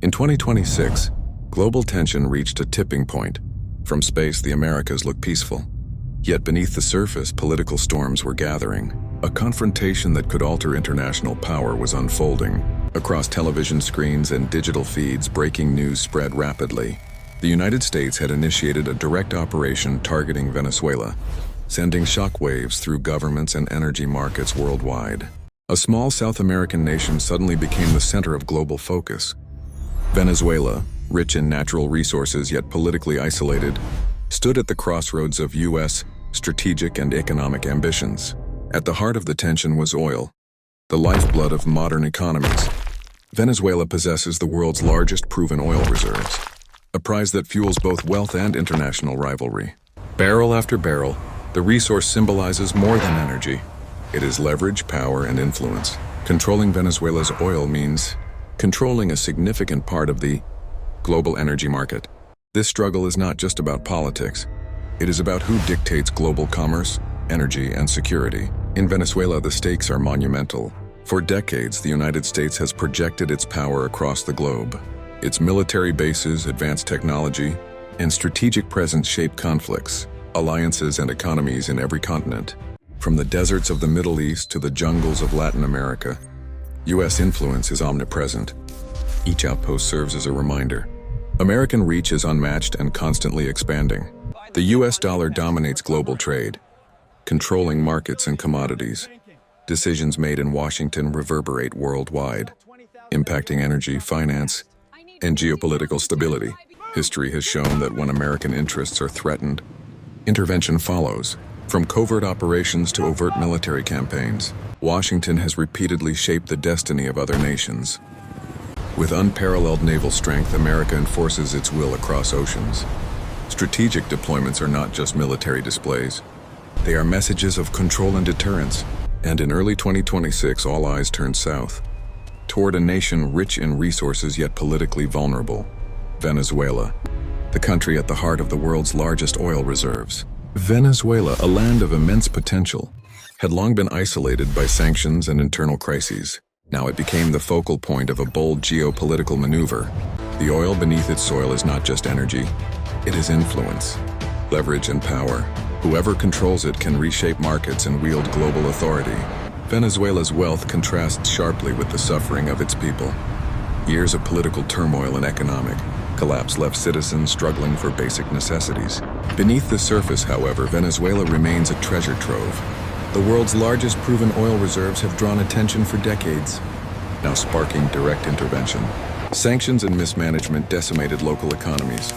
In 2026, global tension reached a tipping point. From space, the Americas looked peaceful. Yet beneath the surface, political storms were gathering. A confrontation that could alter international power was unfolding. Across television screens and digital feeds, breaking news spread rapidly. The United States had initiated a direct operation targeting Venezuela, sending shockwaves through governments and energy markets worldwide. A small South American nation suddenly became the center of global focus. Venezuela, rich in natural resources yet politically isolated, stood at the crossroads of U.S. strategic and economic ambitions. At the heart of the tension was oil, the lifeblood of modern economies. Venezuela possesses the world's largest proven oil reserves, a prize that fuels both wealth and international rivalry. Barrel after barrel, the resource symbolizes more than energy. It is leverage, power, and influence. Controlling Venezuela's oil means controlling a significant part of the global energy market. This struggle is not just about politics. It is about who dictates global commerce, energy, and security. In Venezuela, the stakes are monumental. For decades, the United States has projected its power across the globe. Its military bases, advanced technology, and strategic presence shape conflicts, alliances, and economies in every continent. From the deserts of the Middle East to the jungles of Latin America, U.S. influence is omnipresent. Each outpost serves as a reminder. American reach is unmatched and constantly expanding. The U.S. dollar dominates global trade, controlling markets and commodities. Decisions made in Washington reverberate worldwide, impacting energy, finance, and geopolitical stability. History has shown that when American interests are threatened, intervention follows. From covert operations to overt military campaigns, Washington has repeatedly shaped the destiny of other nations. With unparalleled naval strength, America enforces its will across oceans. Strategic deployments are not just military displays. They are messages of control and deterrence. And in early 2026, all eyes turned south, toward a nation rich in resources yet politically vulnerable, Venezuela, the country at the heart of the world's largest oil reserves. Venezuela, a land of immense potential, had long been isolated by sanctions and internal crises. Now it became the focal point of a bold geopolitical maneuver. The oil beneath its soil is not just energy, it is influence, leverage, and power. Whoever controls it can reshape markets and wield global authority. Venezuela's wealth contrasts sharply with the suffering of its people. Years of political turmoil and economic collapse left citizens struggling for basic necessities. Beneath the surface, however, Venezuela remains a treasure trove. The world's largest proven oil reserves have drawn attention for decades, now sparking direct intervention. Sanctions and mismanagement decimated local economies.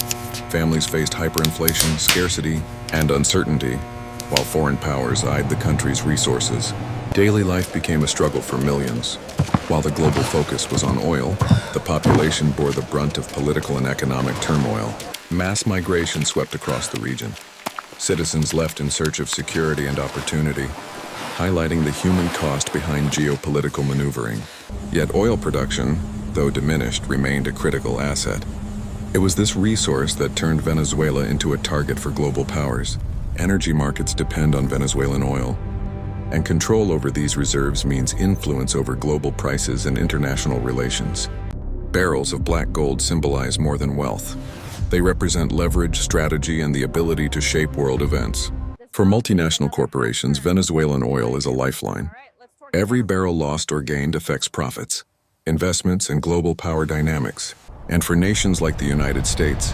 Families faced hyperinflation, scarcity, and uncertainty, while foreign powers eyed the country's resources. Daily life became a struggle for millions. While the global focus was on oil, the population bore the brunt of political and economic turmoil. Mass migration swept across the region. Citizens left in search of security and opportunity, highlighting the human cost behind geopolitical maneuvering. Yet oil production, though diminished, remained a critical asset. It was this resource that turned Venezuela into a target for global powers. Energy markets depend on Venezuelan oil, and control over these reserves means influence over global prices and international relations. Barrels of black gold symbolize more than wealth. They represent leverage, strategy, and the ability to shape world events. For multinational corporations, Venezuelan oil is a lifeline. Every barrel lost or gained affects profits, investments, and global power dynamics. And for nations like the United States,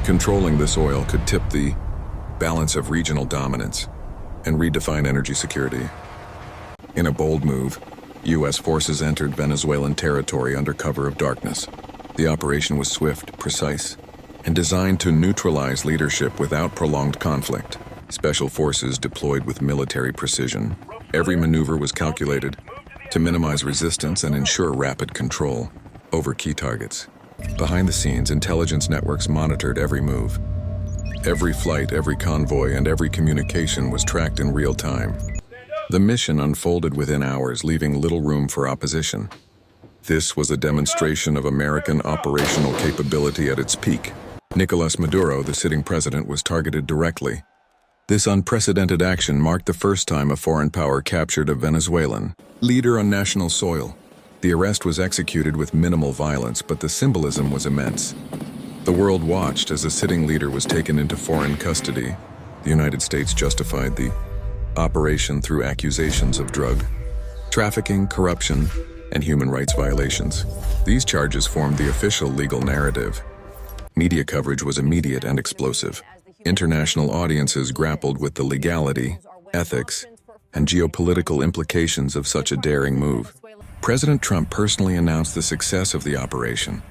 controlling this oil could tip the balance of regional dominance and redefine energy security. In a bold move, U.S. forces entered Venezuelan territory under cover of darkness. The operation was swift, precise, and designed to neutralize leadership without prolonged conflict. Special forces deployed with military precision. Every maneuver was calculated to minimize resistance and ensure rapid control over key targets. Behind the scenes, intelligence networks monitored every move. Every flight, every convoy, and every communication was tracked in real time. The mission unfolded within hours, leaving little room for opposition. This was a demonstration of American operational capability at its peak. Nicolas Maduro, the sitting president, was targeted directly. This unprecedented action marked the first time a foreign power captured a Venezuelan leader on national soil. The arrest was executed with minimal violence, but the symbolism was immense. The world watched as a sitting leader was taken into foreign custody. The United States justified the operation through accusations of drug trafficking, corruption, and human rights violations. These charges formed the official legal narrative. Media coverage was immediate and explosive. International audiences grappled with the legality, ethics, and geopolitical implications of such a daring move. President Trump personally announced the success of the operation.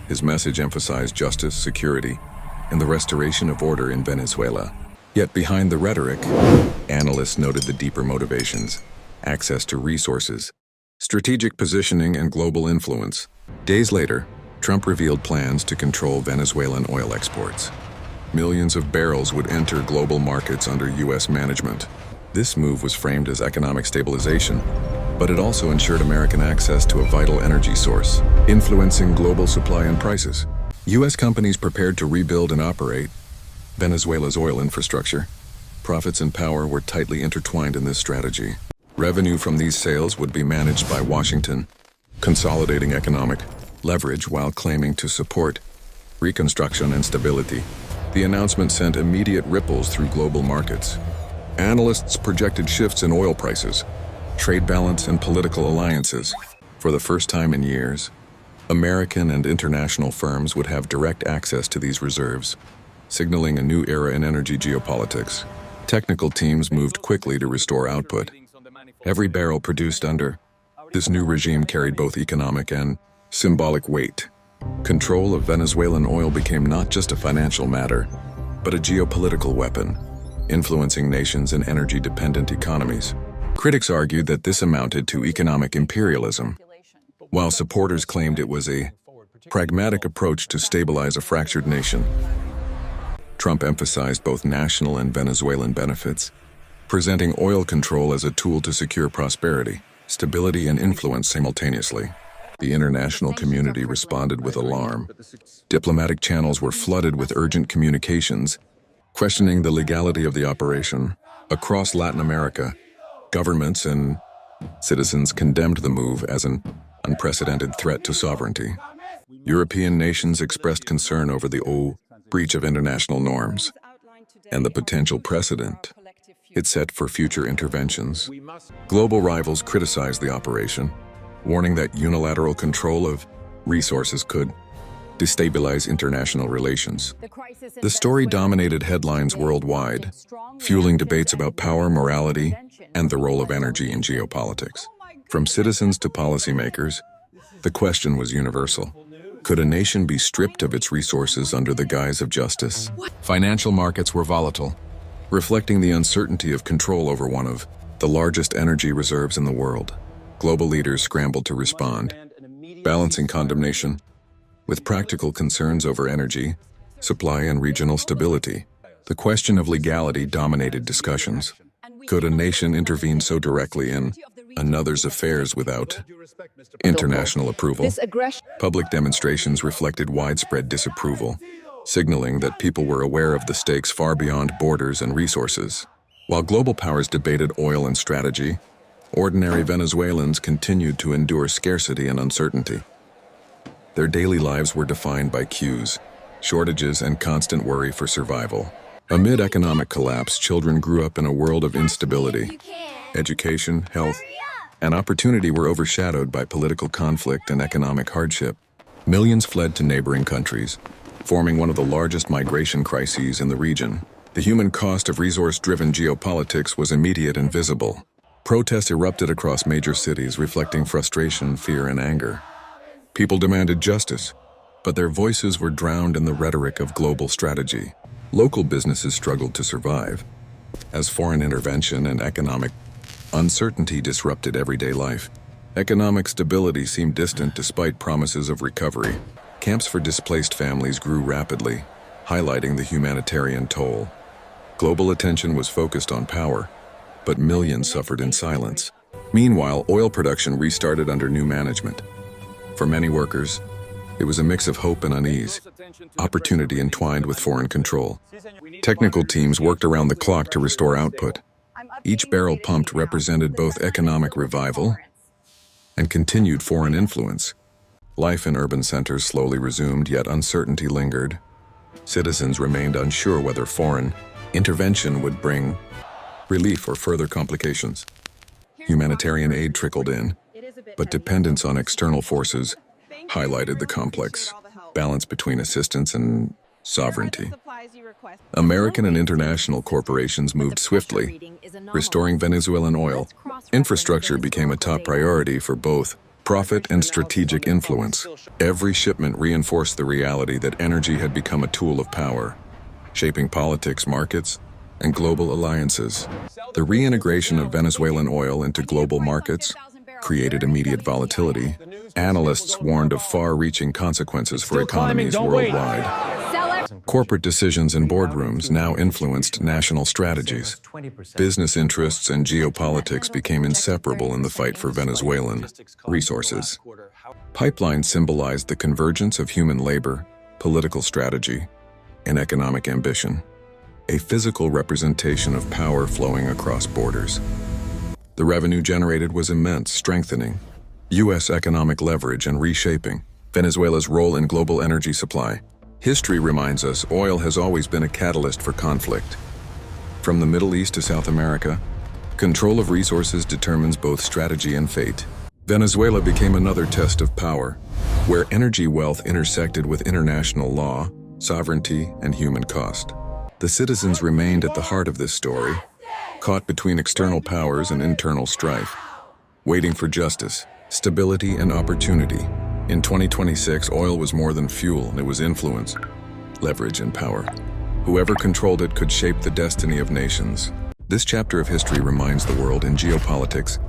His message emphasized justice, security, and the restoration of order in Venezuela. Yet behind the rhetoric, analysts noted the deeper motivations: access to resources, strategic positioning, and global influence. Days later, Trump revealed plans to control Venezuelan oil exports. Millions of barrels would enter global markets under U.S. management. This move was framed as economic stabilization, but it also ensured American access to a vital energy source, influencing global supply and prices. U.S. companies prepared to rebuild and operate Venezuela's oil infrastructure. Profits and power were tightly intertwined in this strategy. Revenue from these sales would be managed by Washington, consolidating economic leverage while claiming to support reconstruction and stability. The announcement sent immediate ripples through global markets. Analysts projected shifts in oil prices, trade balance, and political alliances. For the first time in years, American and international firms would have direct access to these reserves, signaling a new era in energy geopolitics. Technical teams moved quickly to restore output. Every barrel produced under this new regime carried both economic and symbolic weight. Control of Venezuelan oil became not just a financial matter, but a geopolitical weapon, influencing nations and energy-dependent economies. Critics argued that this amounted to economic imperialism, while supporters claimed it was a pragmatic approach to stabilize a fractured nation. Trump emphasized both national and Venezuelan benefits, presenting oil control as a tool to secure prosperity, stability, and influence simultaneously. The international community responded with alarm. Diplomatic channels were flooded with urgent communications, questioning the legality of the operation. Across Latin America, governments and citizens condemned the move as an unprecedented threat to sovereignty. European nations expressed concern over the breach of international norms and the potential precedent it set for future interventions. Global rivals criticized the operation, warning that unilateral control of resources could destabilize international relations. The story dominated headlines worldwide, fueling debates about power, morality, and the role of energy in geopolitics. From citizens to policymakers, the question was universal. Could a nation be stripped of its resources under the guise of justice? Financial markets were volatile, reflecting the uncertainty of control over one of the largest energy reserves in the world. Global leaders scrambled to respond, balancing condemnation with practical concerns over energy, supply, and regional stability. The question of legality dominated discussions. Could a nation intervene so directly in another's affairs without international approval? Public demonstrations reflected widespread disapproval, signaling that people were aware of the stakes far beyond borders and resources. While global powers debated oil and strategy, ordinary Venezuelans continued to endure scarcity and uncertainty. Their daily lives were defined by queues, shortages, and constant worry for survival. Amid economic collapse, children grew up in a world of instability. Education, health, and opportunity were overshadowed by political conflict and economic hardship. Millions fled to neighboring countries, forming one of the largest migration crises in the region. The human cost of resource-driven geopolitics was immediate and visible. Protests erupted across major cities, reflecting frustration, fear, and anger. People demanded justice, but their voices were drowned in the rhetoric of global strategy. Local businesses struggled to survive, as foreign intervention and economic uncertainty disrupted everyday life. Economic stability seemed distant despite promises of recovery. Camps for displaced families grew rapidly, highlighting the humanitarian toll. Global attention was focused on power, but millions suffered in silence. Meanwhile, oil production restarted under new management. For many workers, it was a mix of hope and unease, opportunity entwined with foreign control. Technical teams worked around the clock to restore output. Each barrel pumped represented both economic revival and continued foreign influence. Life in urban centers slowly resumed, yet uncertainty lingered. Citizens remained unsure whether foreign intervention would bring relief or further complications. Humanitarian aid trickled in, but dependence on external forces highlighted the complex balance between assistance and sovereignty. American and international corporations moved swiftly, restoring Venezuelan oil. Infrastructure became a top priority for both profit and strategic influence. Every shipment reinforced the reality that energy had become a tool of power, shaping politics, markets, and global alliances. The reintegration of Venezuelan oil into global markets created immediate volatility. Analysts warned of far-reaching consequences for economies worldwide. Corporate decisions in boardrooms now influenced national strategies. Business interests and geopolitics became inseparable in the fight for Venezuelan resources. Pipelines symbolized the convergence of human labor, political strategy, and economic ambition, a physical representation of power flowing across borders. The revenue generated was immense, strengthening U.S. economic leverage and reshaping Venezuela's role in global energy supply. History reminds us oil has always been a catalyst for conflict. From the Middle East to South America, control of resources determines both strategy and fate. Venezuela became another test of power, where energy wealth intersected with international law, sovereignty, and human cost. The citizens remained at the heart of this story, caught between external powers and internal strife, waiting for justice, stability, and opportunity. In 2026, oil was more than fuel, it was influence, leverage, and power. Whoever controlled it could shape the destiny of nations. This chapter of history reminds the world in geopolitics,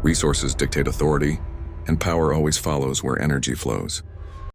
resources dictate authority, and power always follows where energy flows.